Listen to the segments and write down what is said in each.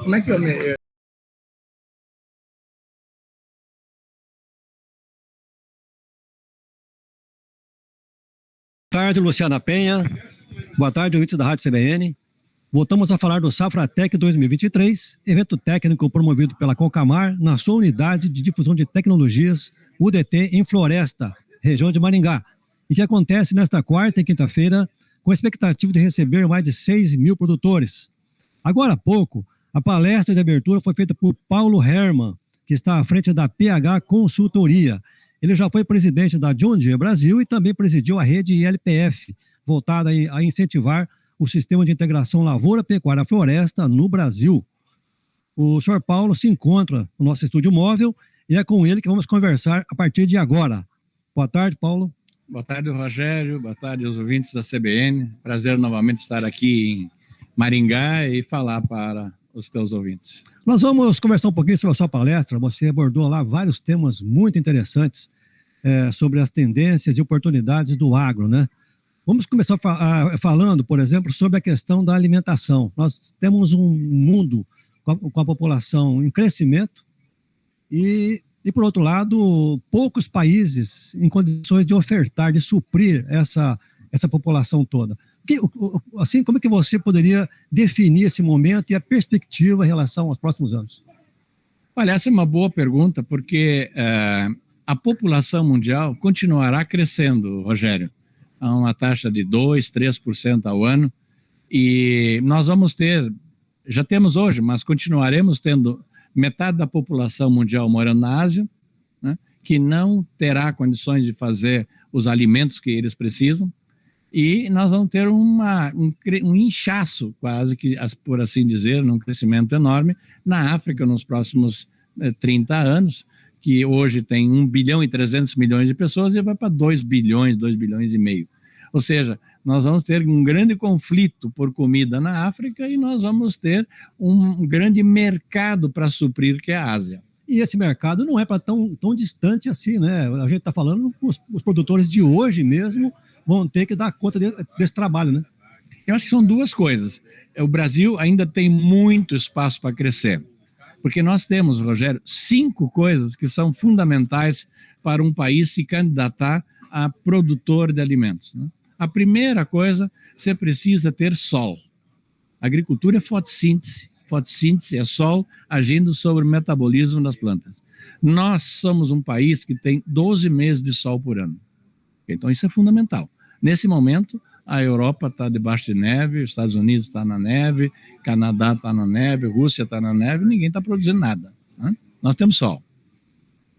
Como é que eu me... Boa tarde, Luciana Penha. Boa tarde, ouvintes da Rádio CBN. Voltamos a falar do Safratec 2023, evento técnico promovido pela Concamar na sua unidade de difusão de tecnologias, UDT, em Floresta, região de Maringá, e que acontece nesta quarta e quinta-feira, com a expectativa de receber mais de 6 mil produtores. Agora há pouco, a palestra de abertura foi feita por Paulo Herman, que está à frente da PH Consultoria. Ele já foi presidente da John Deere Brasil e também presidiu a rede ILPF, voltada a incentivar o sistema de integração lavoura-pecuária-floresta no Brasil. O senhor Paulo se encontra no nosso estúdio móvel e é com ele que vamos conversar a partir de agora. Boa tarde, Paulo. Boa tarde, Rogério. Boa tarde aos ouvintes da CBN. Prazer novamente estar aqui em Maringá e falar para os teus ouvintes. Nós vamos conversar um pouquinho sobre a sua palestra. Você abordou lá vários temas muito interessantes sobre as tendências e oportunidades do agro, né? Vamos começar falando, por exemplo, sobre a questão da alimentação. Nós temos um mundo com a população em crescimento e, por outro lado, poucos países em condições de ofertar, de suprir essa população toda. Assim, como é que você poderia definir esse momento e a perspectiva em relação aos próximos anos? Olha, essa é uma boa pergunta, porque a população mundial continuará crescendo, Rogério, a uma taxa de 2%, 3% ao ano, e nós vamos ter, já temos hoje, mas continuaremos tendo metade da população mundial morando na Ásia, né, que não terá condições de fazer os alimentos que eles precisam, e nós vamos ter um inchaço, quase que, por assim dizer, num crescimento enorme, na África nos próximos 30 anos, que hoje tem 1 bilhão e 300 milhões de pessoas e vai para 2 bilhões e meio. Ou seja, nós vamos ter um grande conflito por comida na África e nós vamos ter um grande mercado para suprir, que é a Ásia. E esse mercado não é para tão distante assim, né? A gente está falando, os produtores de hoje mesmo vão ter que dar conta desse trabalho, né? Eu acho que são duas coisas. O Brasil ainda tem muito espaço para crescer. Porque nós temos, Rogério, 5 coisas que são fundamentais para um país se candidatar a produtor de alimentos, né? A primeira coisa, você precisa ter sol. A agricultura é fotossíntese. Fotossíntese é sol agindo sobre o metabolismo das plantas. Nós somos um país que tem 12 meses de sol por ano. Então isso é fundamental. Nesse momento, a Europa está debaixo de neve, os Estados Unidos está na neve, Canadá está na neve, Rússia está na neve, ninguém está produzindo nada, né? Nós temos sol.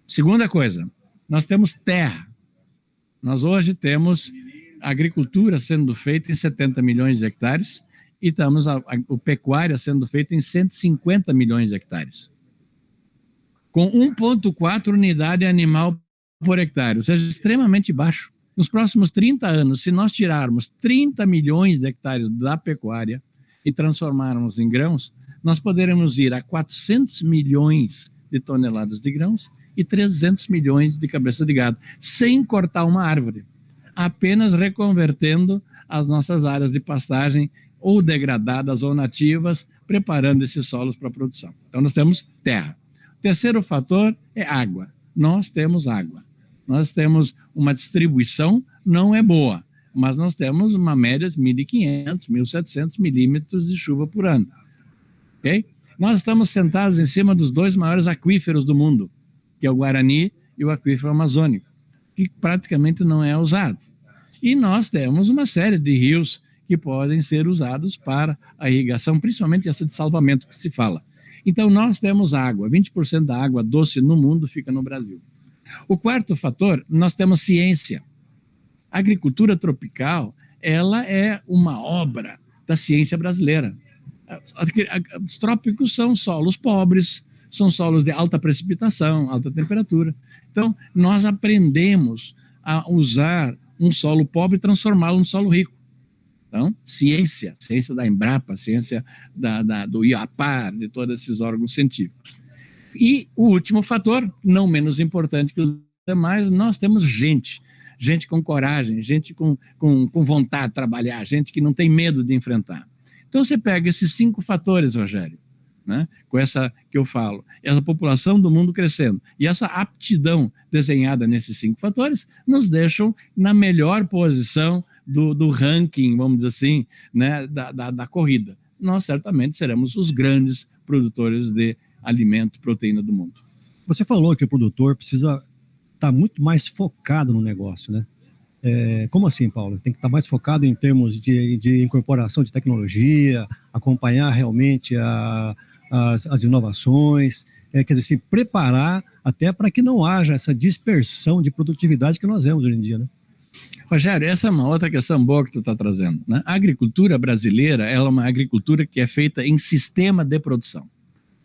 Segunda coisa, nós temos terra. Nós hoje temos agricultura sendo feita em 70 milhões de hectares e temos a pecuária sendo feita em 150 milhões de hectares. Com 1,4 unidade animal por hectare, ou seja, extremamente baixo. Nos próximos 30 anos, se nós tirarmos 30 milhões de hectares da pecuária e transformarmos em grãos, nós poderemos ir a 400 milhões de toneladas de grãos e 300 milhões de cabeça de gado, sem cortar uma árvore, apenas reconvertendo as nossas áreas de pastagem ou degradadas ou nativas, preparando esses solos para a produção. Então nós temos terra. O terceiro fator é água. Nós temos água. Nós temos uma distribuição, não é boa, mas nós temos uma média de 1.500, 1.700 milímetros de chuva por ano. Okay? Nós estamos sentados em cima dos 2 maiores aquíferos do mundo, que é o Guarani e o aquífero amazônico, que praticamente não é usado. E nós temos uma série de rios que podem ser usados para a irrigação, principalmente essa de salvamento que se fala. Então nós temos água, 20% da água doce no mundo fica no Brasil. O quarto fator, nós temos ciência. A agricultura tropical, ela é uma obra da ciência brasileira. Os trópicos são solos pobres, são solos de alta precipitação, alta temperatura. Então, nós aprendemos a usar um solo pobre e transformá-lo num solo rico. Então, ciência da Embrapa, ciência do IAPAR, de todos esses órgãos científicos. E o último fator, não menos importante que os demais, nós temos gente com coragem, gente com vontade de trabalhar, gente que não tem medo de enfrentar. Então você pega esses 5 fatores, Rogério, né? Com essa que eu falo, essa população do mundo crescendo e essa aptidão desenhada nesses 5 fatores nos deixam na melhor posição do ranking, vamos dizer assim, né, da corrida. Nós certamente seremos os grandes produtores de alimento e proteína do mundo. Você falou que o produtor precisa estar muito mais focado no negócio, né? Como assim, Paulo? Tem que estar mais focado em termos de incorporação de tecnologia, acompanhar realmente as inovações, quer dizer, se preparar até para que não haja essa dispersão de produtividade que nós vemos hoje em dia, né? Rogério, essa é uma outra questão boa que tu está trazendo, né? A agricultura brasileira, ela é uma agricultura que é feita em sistema de produção.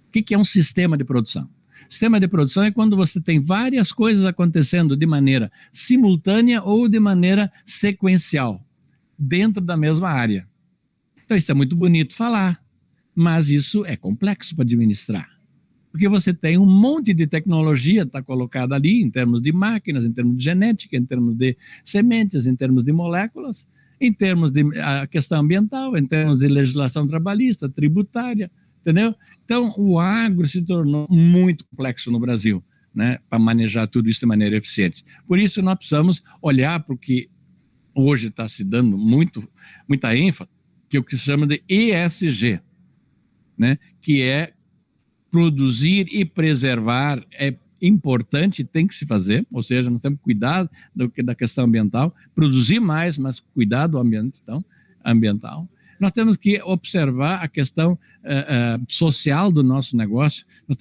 O que é um sistema de produção? Sistema de produção é quando você tem várias coisas acontecendo de maneira simultânea ou de maneira sequencial, dentro da mesma área. Então, isso é muito bonito falar, mas isso é complexo para administrar. Porque você tem um monte de tecnologia que está colocada ali, em termos de máquinas, em termos de genética, em termos de sementes, em termos de moléculas, em termos de questão ambiental, em termos de legislação trabalhista, tributária, entendeu? Então, o agro se tornou muito complexo no Brasil, né, para manejar tudo isso de maneira eficiente. Por isso, nós precisamos olhar para o que hoje está se dando muita ênfase, que é o que se chama de ESG, né, que é produzir e preservar, é importante, tem que se fazer, ou seja, nós temos que cuidar da questão ambiental, produzir mais, mas cuidar do ambiental. Nós temos que observar a questão social do nosso negócio, nós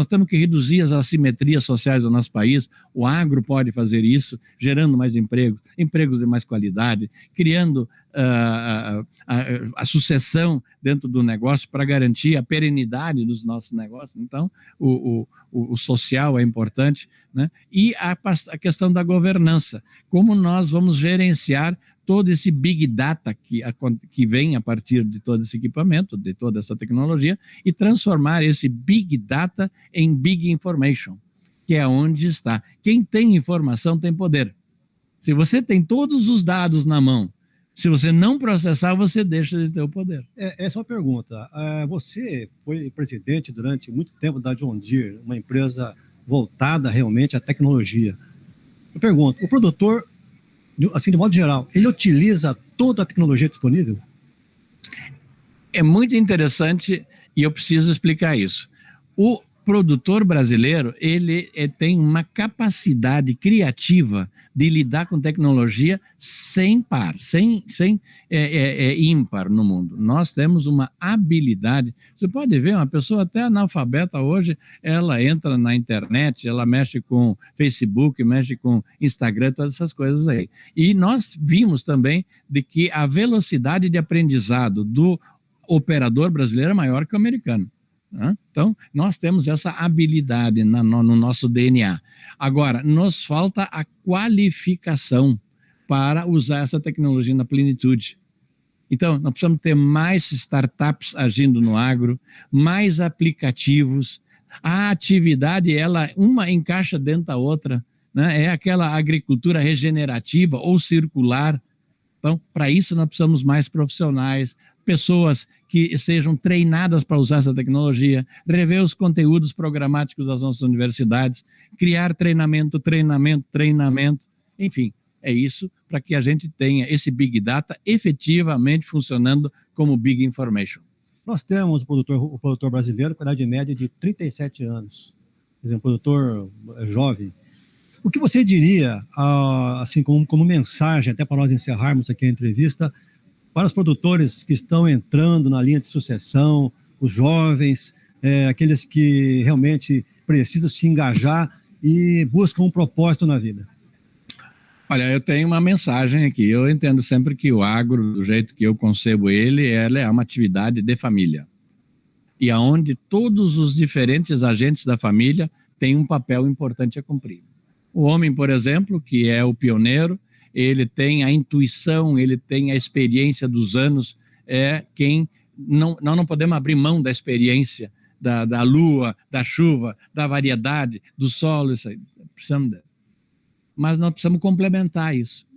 temos que reduzir as assimetrias sociais do nosso país. O agro pode fazer isso, gerando mais empregos de mais qualidade, criando a sucessão dentro do negócio para garantir a perenidade dos nossos negócios. Então, o social é importante, né? E a questão da governança, como nós vamos gerenciar todo esse big data que vem a partir de todo esse equipamento, de toda essa tecnologia, e transformar esse big data em big information, que é onde está. Quem tem informação tem poder. Se você tem todos os dados na mão, se você não processar, você deixa de ter o poder. Essa é uma pergunta. Você foi presidente durante muito tempo da John Deere, uma empresa voltada realmente à tecnologia. Eu pergunto, o produtor, assim, de modo geral, ele utiliza toda a tecnologia disponível? É muito interessante e eu preciso explicar isso. O produtor brasileiro, ele tem uma capacidade criativa de lidar com tecnologia sem par, sem ímpar no mundo. Nós temos uma habilidade. Você pode ver, uma pessoa até analfabeta hoje, ela entra na internet, ela mexe com Facebook, mexe com Instagram, todas essas coisas aí. E nós vimos também de que a velocidade de aprendizado do operador brasileiro é maior que o americano. Então, nós temos essa habilidade no nosso DNA. Agora, nos falta a qualificação para usar essa tecnologia na plenitude. Então, nós precisamos ter mais startups agindo no agro, mais aplicativos. A atividade, uma encaixa dentro da outra, né? É aquela agricultura regenerativa ou circular. Então, para isso, nós precisamos mais profissionais, pessoas que sejam treinadas para usar essa tecnologia, rever os conteúdos programáticos das nossas universidades, criar treinamento, enfim, é isso para que a gente tenha esse Big Data efetivamente funcionando como Big Information. Nós temos o produtor brasileiro com idade média de 37 anos, quer dizer, um produtor jovem. O que você diria, assim, como mensagem, até para nós encerrarmos aqui a entrevista, para os produtores que estão entrando na linha de sucessão, os jovens, aqueles que realmente precisam se engajar e buscam um propósito na vida? Olha, eu tenho uma mensagem aqui. Eu entendo sempre que o agro, do jeito que eu concebo ela é uma atividade de família. E aonde todos os diferentes agentes da família têm um papel importante a cumprir. O homem, por exemplo, que é o pioneiro, ele tem a intuição, ele tem a experiência dos anos, não podemos abrir mão da experiência da lua, da chuva, da variedade, do solo, isso aí, precisamos. Mas nós precisamos complementar isso.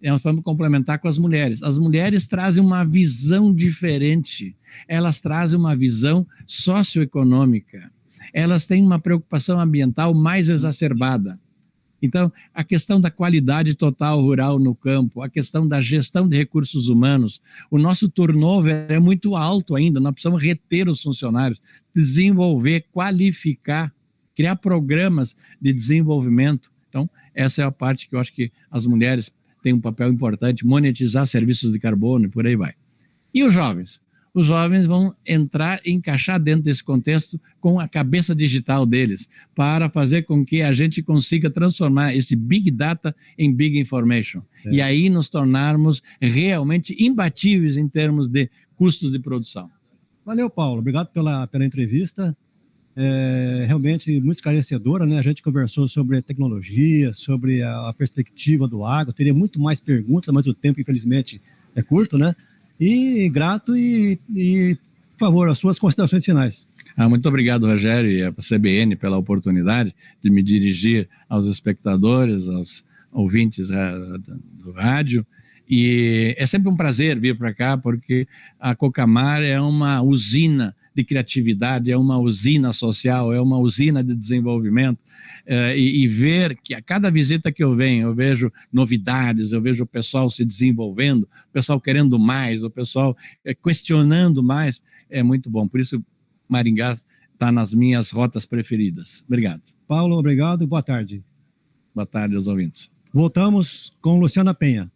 nós vamos complementar com as mulheres. As mulheres trazem uma visão diferente, elas trazem uma visão socioeconômica, elas têm uma preocupação ambiental mais exacerbada. Então, a questão da qualidade total rural no campo, a questão da gestão de recursos humanos, o nosso turnover é muito alto ainda, nós precisamos reter os funcionários, desenvolver, qualificar, criar programas de desenvolvimento. Então, essa é a parte que eu acho que as mulheres têm um papel importante, monetizar serviços de carbono e por aí vai. E os jovens? Os jovens vão entrar e encaixar dentro desse contexto com a cabeça digital deles, para fazer com que a gente consiga transformar esse Big Data em Big Information. Sim. E aí nos tornarmos realmente imbatíveis em termos de custos de produção. Valeu, Paulo. Obrigado pela entrevista. Realmente muito esclarecedora, né? A gente conversou sobre tecnologia, sobre a perspectiva do agro. Teria muito mais perguntas, mas o tempo, infelizmente, é curto, né? E grato e, por favor, as suas considerações finais. Muito obrigado, Rogério, e a CBN pela oportunidade de me dirigir aos espectadores, aos ouvintes do rádio. E é sempre um prazer vir para cá, porque a Cocamar é uma usina de criatividade, é uma usina social, é uma usina de desenvolvimento, e ver que a cada visita que eu venho, eu vejo novidades, eu vejo o pessoal se desenvolvendo, o pessoal querendo mais, o pessoal questionando mais, é muito bom. Por isso, Maringá está nas minhas rotas preferidas. Obrigado. Paulo, obrigado e boa tarde. Boa tarde aos ouvintes. Voltamos com Luciana Penha.